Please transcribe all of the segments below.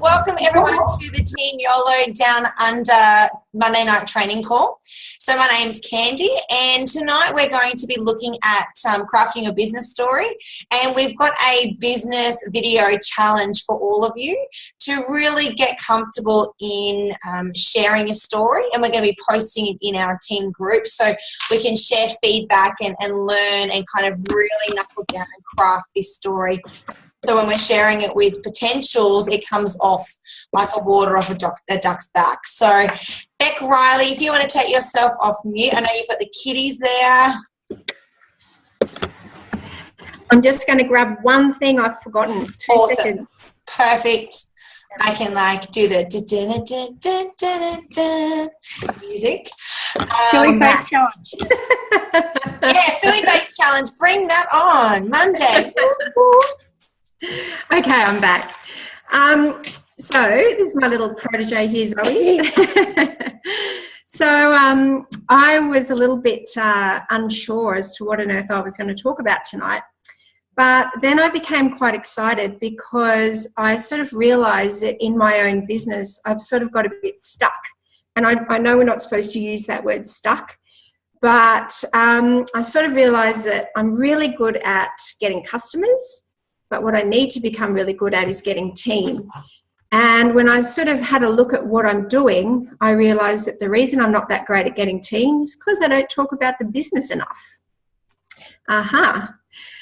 Welcome everyone to the Team YOLO Down Under Monday Night Training Call. So my name's Candy, and tonight we're going to be looking at crafting your business story, and we've got a business video challenge for all of you to really get comfortable in sharing your story, and we're going to be posting it in our team group so we can share feedback and learn and kind of really knuckle down and craft this story. So when we're sharing it with potentials, it comes off like a water off a duck's back. So, Beck Riley, if you want to take yourself off mute, I know you've got the kiddies there. I'm just going to grab one thing I've forgotten. Two seconds. Perfect. I can do the music. Silly face challenge. Yeah, silly face challenge. Bring that on Monday. Okay, I'm back. So this is my little protege here, Zoe. So I was a little bit unsure as to what on earth I was going to talk about tonight. But then I became quite excited because I sort of realised that in my own business, I've sort of got a bit stuck. And I know we're not supposed to use that word stuck, but I sort of realised that I'm really good at getting customers. But what I need to become really good at is getting team. And when I sort of had a look at what I'm doing, I realized that the reason I'm not that great at getting team is because I don't talk about the business enough.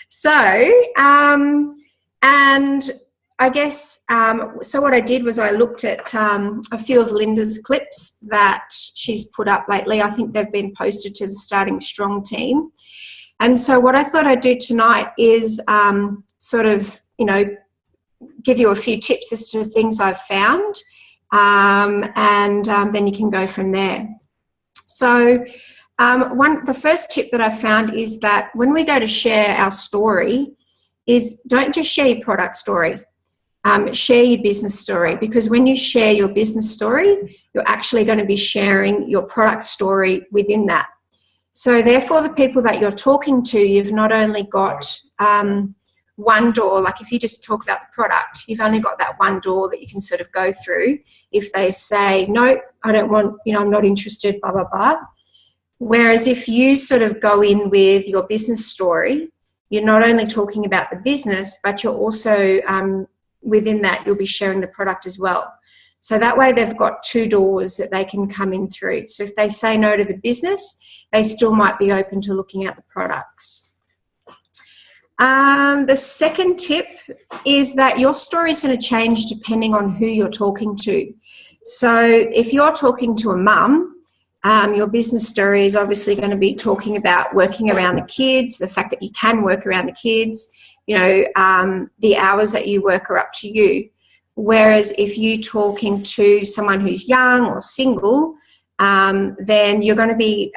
So, and I guess, so what I did was I looked at a few of Linda's clips that she's put up lately. I think they've been posted to the Starting Strong team. And so what I thought I'd do tonight is sort of, give you a few tips as to things I've found, and then you can go from there. So the first tip that I found is that when we go to share our story is don't just share your product story, share your business story, because when you share your business story, you're actually going to be sharing your product story within that. So therefore, the people that you're talking to, you've not only got one door, like if you just talk about the product, you've only got that one door that you can sort of go through. If they say, no, I don't want, I'm not interested, blah, blah, blah. Whereas if you sort of go in with your business story, you're not only talking about the business, but you're also, within that, you'll be sharing the product as well. So that way they've got two doors that they can come in through. So if they say no to the business, they still might be open to looking at the products. The second tip is that your story is going to change depending on who you're talking to. So if you're talking to a mum, your business story is obviously going to be talking about working around the kids, the fact that you can work around the kids, the hours that you work are up to you. Whereas if you're talking to someone who's young or single, then you're going to be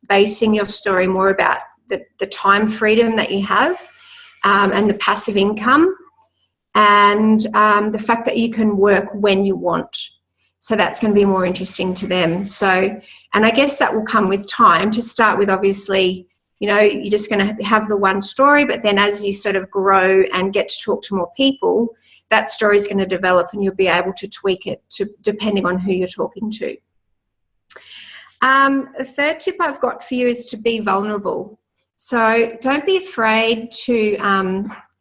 basing your story more about the time freedom that you have, and the passive income, and the fact that you can work when you want. So that's going to be more interesting to them. So, and I guess that will come with time. To start with, obviously, you're just going to have the one story, but then as you sort of grow and get to talk to more people, that story is going to develop and you'll be able to tweak it depending on who you're talking to. The third tip I've got for you is to be vulnerable. So don't be afraid to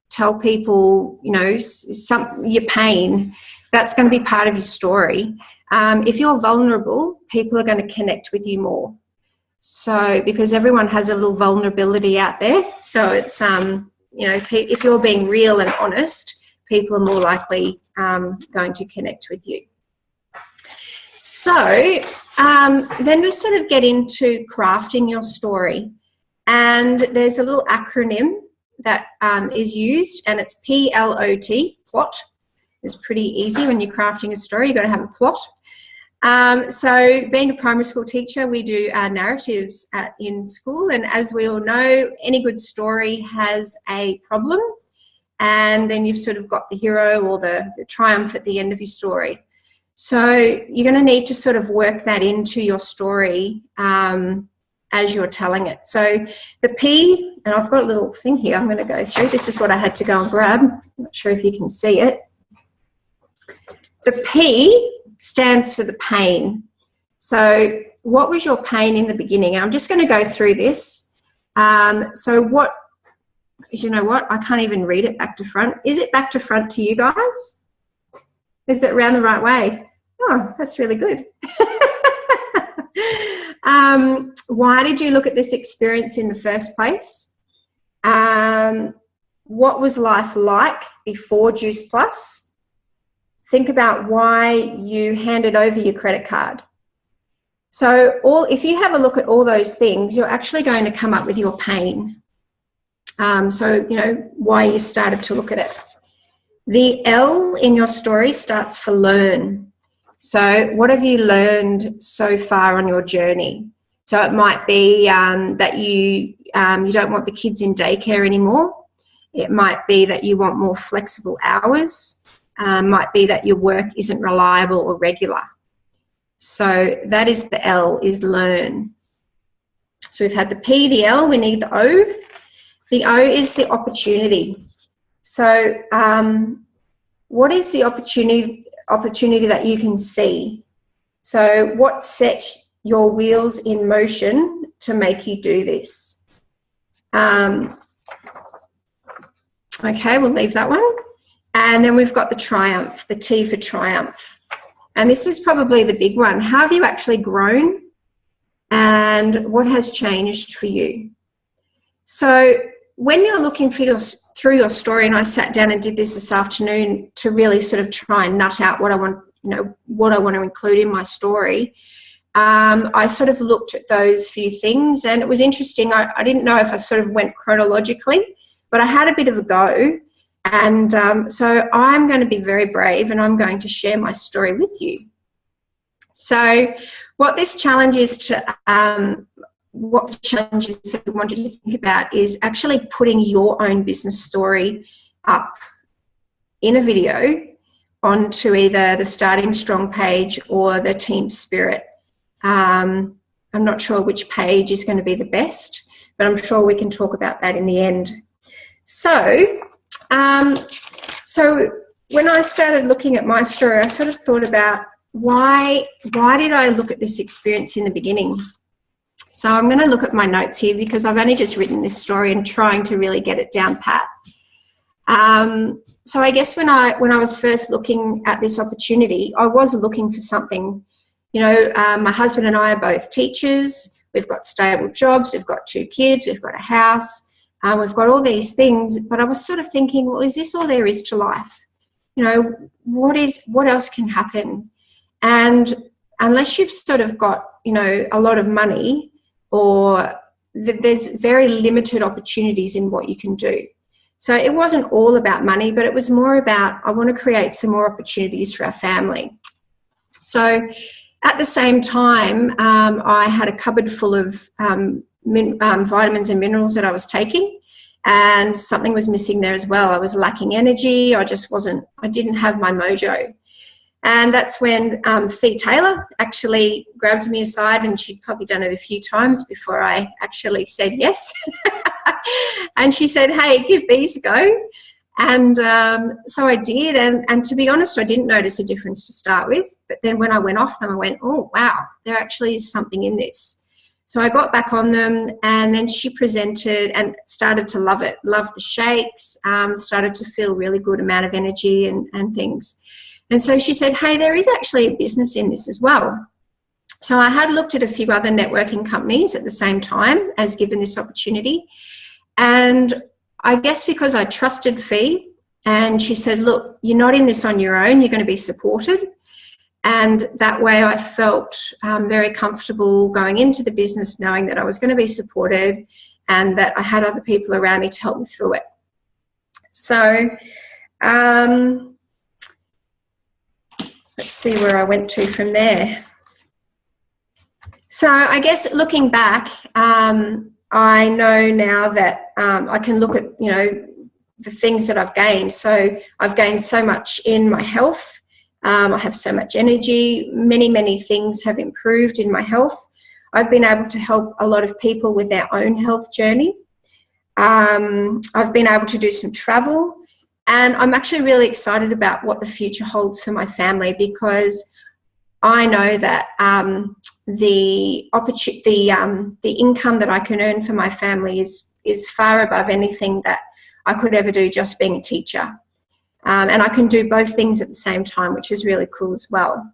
tell people, your pain. That's going to be part of your story. If you're vulnerable, people are going to connect with you more. So because everyone has a little vulnerability out there. So it's, if you're being real and honest, people are more likely going to connect with you. So then we sort of get into crafting your story. And there's a little acronym that is used, and it's PLOT, plot. It's pretty easy when you're crafting a story. You've got to have a plot. So being a primary school teacher, we do narratives in school. And as we all know, any good story has a problem. And then you've sort of got the hero or the triumph at the end of your story. So you're going to need to sort of work that into your story as you're telling it. So the P, and I've got a little thing here I'm going to go through. This is what I had to go and grab. I'm not sure if you can see it. The P stands for the pain. So what was your pain in the beginning? And I'm just going to go through this. So what, you know what? I can't even read it back to front. Is it back to front to you guys? Is it around the right way? Oh, that's really good. Why did you look at this experience in the first place? What was life like before Juice Plus? Think about why you handed over your credit card. So if you have a look at all those things, you're actually going to come up with your pain. So, you know, why you started to look at it. The L in your story starts for learn. So what have you learned so far on your journey? So it might be that you don't want the kids in daycare anymore. It might be that you want more flexible hours. Might be that your work isn't reliable or regular. So that is the L, is learn. So we've had the P, the L, we need the O. The O is the opportunity. So what is the opportunity that you can see? So what set your wheels in motion to make you do this? Okay, we'll leave that one. And then we've got the triumph, the T for triumph. And this is probably the big one. How have you actually grown? And what has changed for you? So when you're looking through your story, and I sat down and did this afternoon to really sort of try and nut out what I want, you know, what I want to include in my story, I sort of looked at those few things, and it was interesting. I didn't know if I sort of went chronologically, but I had a bit of a go. And so I'm going to be very brave, and I'm going to share my story with you. So what this challenge is that we wanted to think about is actually putting your own business story up in a video onto either the Starting Strong page or the Team Spirit. I'm not sure which page is going to be the best, but I'm sure we can talk about that in the end. So when I started looking at my story, I sort of thought about why did I look at this experience in the beginning? So I'm going to look at my notes here because I've only just written this story and trying to really get it down pat. So I guess when I was first looking at this opportunity, I was looking for something. You know, my husband and I are both teachers. We've got stable jobs. We've got 2 kids. We've got a house. We've got all these things, but I was sort of thinking, well, is this all there is to life? You know, what else can happen? And unless you've sort of got, you know, a lot of money, or there's very limited opportunities in what you can do. So it wasn't all about money, but it was more about, I want to create some more opportunities for our family. So at the same time, I had a cupboard full of vitamins and minerals that I was taking, and something was missing there as well. I was lacking energy. I didn't have my mojo. And that's when Fee Taylor actually grabbed me aside, and she'd probably done it a few times before I actually said yes. And she said, hey, give these a go. And so I did. And to be honest, I didn't notice a difference to start with. But then when I went off them, I went, oh, wow, there actually is something in this. So I got back on them, and then she presented and started to love it, loved the shakes, started to feel really good amount of energy and things. And so she said, hey, there is actually a business in this as well. So I had looked at a few other networking companies at the same time as given this opportunity. And I guess because I trusted Fee, and she said, look, you're not in this on your own, you're going to be supported. And that way I felt very comfortable going into the business, knowing that I was going to be supported and that I had other people around me to help me through it. So let's see where I went to from there. So I guess looking back, I know now that I can look at, you know, the things that I've gained. So I've gained so much in my health. I have so much energy. Many things have improved in my health. I've been able to help a lot of people with their own health journey. I've been able to do some travel, and I'm actually really excited about what the future holds for my family, because I know that the income that I can earn for my family is far above anything that I could ever do just being a teacher. And I can do both things at the same time, which is really cool as well.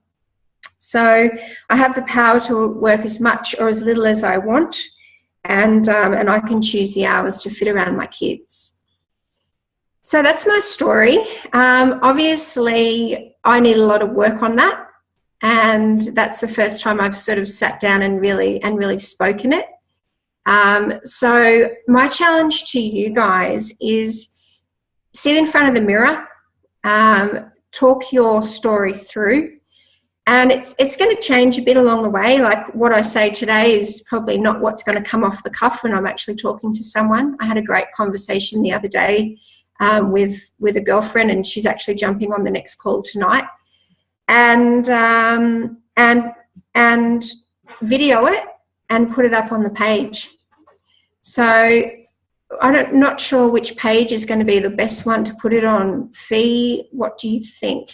So I have the power to work as much or as little as I want, and I can choose the hours to fit around my kids. So that's my story. Obviously, I need a lot of work on that, and that's the first time I've sort of sat down and really spoken it. So my challenge to you guys is sit in front of the mirror, talk your story through, and it's going to change a bit along the way. Like what I say today is probably not what's going to come off the cuff when I'm actually talking to someone. I had a great conversation the other day with a girlfriend, and she's actually jumping on the next call tonight, and video it and put it up on the page. So I'm not sure which page is going to be the best one to put it on. Fee, what do you think?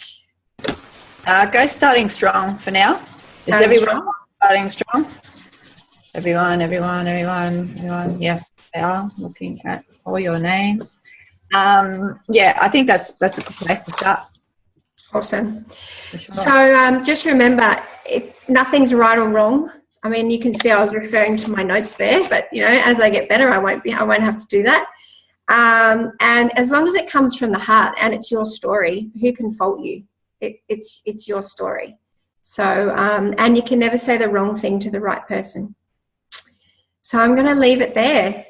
Go starting strong for now. Is everyone starting strong? Everyone. Yes, they are looking at all your names. Yeah, I think that's a good place to start. Awesome. Sure. So just remember, nothing's right or wrong. I mean, you can see I was referring to my notes there, but as I get better, I won't have to do that. And as long as it comes from the heart and it's your story, who can fault you? It's your story. So and you can never say the wrong thing to the right person. So I'm going to leave it there.